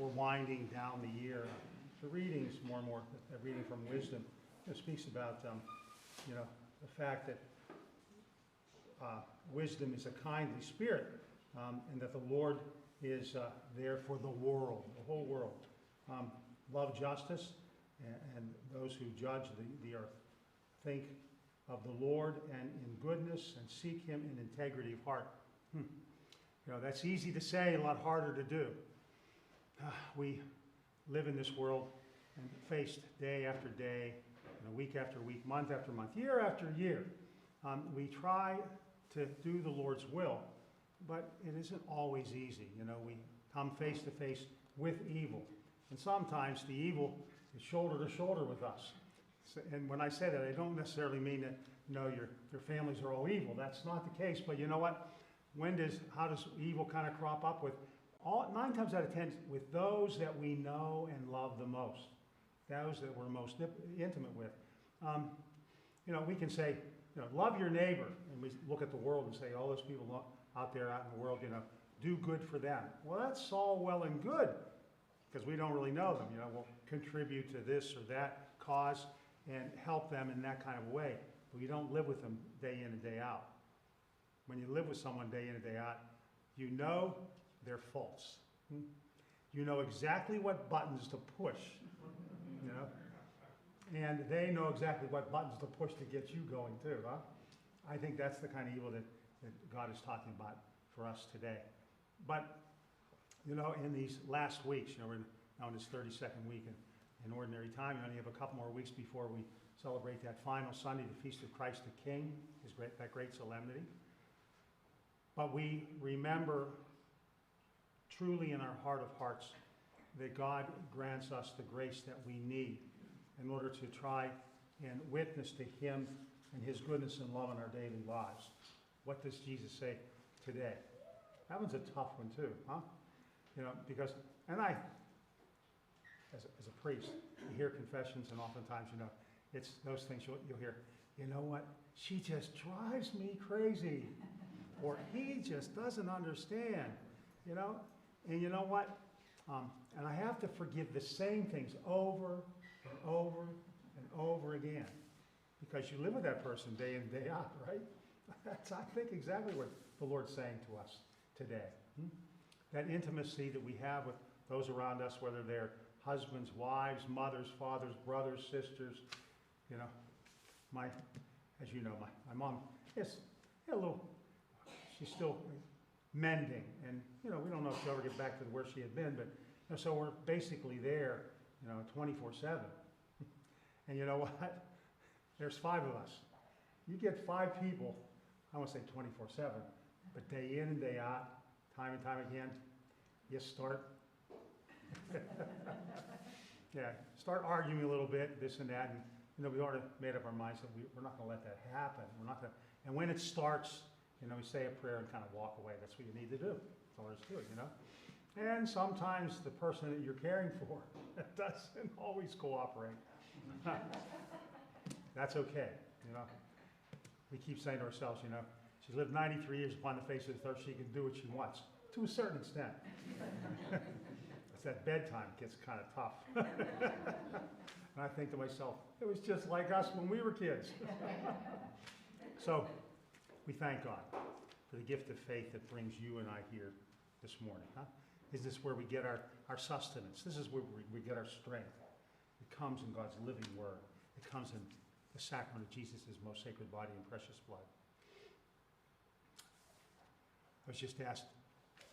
we're winding down the year. The readings more and more, the reading from Wisdom, it speaks about, the fact that wisdom is a kindly spirit, and that the Lord is there for the world, the whole world. Love justice, and those who judge the earth. Think of the Lord and in goodness, and seek him in integrity of heart. That's easy to say, a lot harder to do. We live in this world and faced day after day, week after week, month after month, year after year. We try to do the Lord's will, but it isn't always easy. We come face to face with evil. And sometimes the evil is shoulder to shoulder with us. And when I say that, I don't necessarily mean that, your families are all evil. That's not the case. But you know what? How does evil kind of crop up with? 9 times out of 10, with those that we know and love the most. Those that we're most intimate with. We can say, love your neighbor. And we look at the world and say, all those people out there out in the world, do good for them. Well, that's all well and good, because we don't really know them. We'll contribute to this or that cause and help them in that kind of way. But we don't live with them day in and day out. When you live with someone day in and day out, you know their faults. You know exactly what buttons to push, and they know exactly what buttons to push to get you going too, huh? I think that's the kind of evil that God is talking about for us today. But, in these last weeks, we're now in this 32nd week in ordinary time. We only have a couple more weeks before we celebrate that final Sunday, the Feast of Christ the King, that great solemnity. But we remember truly in our heart of hearts that God grants us the grace that we need in order to try and witness to him and his goodness and love in our daily lives. What does Jesus say today? That one's a tough one too, huh? Because, and I, as a priest, you hear confessions, and oftentimes, it's those things you'll hear, you know what, she just drives me crazy, or he just doesn't understand, and you know what, and I have to forgive the same things over and over and over again, because you live with that person day in, day out, right? That's, I think, exactly what the Lord's saying to us today. That intimacy that we have with those around us, whether they're husbands, wives, mothers, fathers, brothers, sisters. My mom is a little, she's still mending, and we don't know if she'll ever get back to where she had been, but so we're basically there, 24/7. And you know what? There's 5 of us. You get 5 people, I won't say 24/7, but day in and day out, time and time again, you start start arguing a little bit, this and that, and we already made up our minds that we're not going to let that happen. We're not going to, and when it starts, we say a prayer and kind of walk away. That's what you need to do. That's all there is to it, And sometimes the person that you're caring for doesn't always cooperate. That's okay, We keep saying to ourselves, she's lived 93 years upon the face of the earth, she can do what she wants, to a certain extent. It's that bedtime gets kind of tough. And I think to myself, it was just like us when we were kids. So, we thank God for the gift of faith that brings you and I here this morning. Huh? Is this where we get our sustenance? This is where we get our strength. It comes in God's living word. It comes in the sacrament of Jesus' most sacred body and precious blood. I was just asked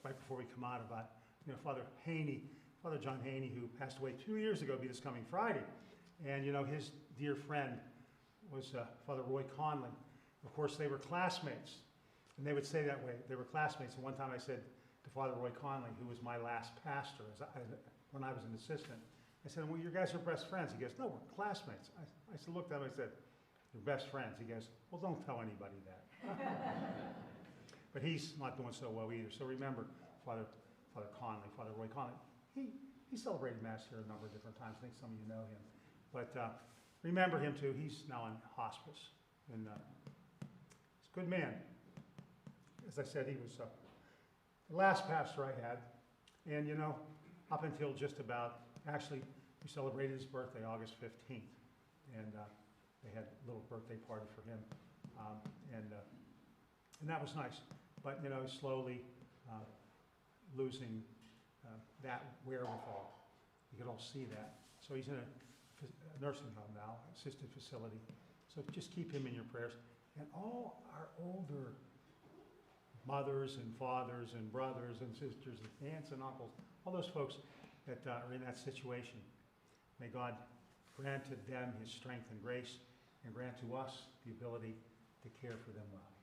right before we come out about, Father John Haney, who passed away 2 years ago, be this coming Friday. And, his dear friend was Father Roy Conley. Of course, they were classmates. And they would say that way. They were classmates. And one time I said to Father Roy Conley, who was my last pastor when I was an assistant, I said, well, you guys are best friends. He goes, no, we're classmates. I looked at him and I said, you're best friends. He goes, well, don't tell anybody that. But he's not doing so well either. So remember Father Conley, Father Roy Conley. He celebrated Mass here a number of different times. I think some of you know him. But remember him too. He's now in hospice. And he's a good man. As I said, he was the last pastor I had. And up until just about, actually, we celebrated his birthday, August 15th. And they had a little birthday party for him. And that was nice. But, you know, slowly losing that wherewithal. You can all see that. So he's in a nursing home now, assisted facility. So just keep him in your prayers. And all our older mothers and fathers and brothers and sisters and aunts and uncles, all those folks that are in that situation, may God grant to them his strength and grace and grant to us the ability to care for them well.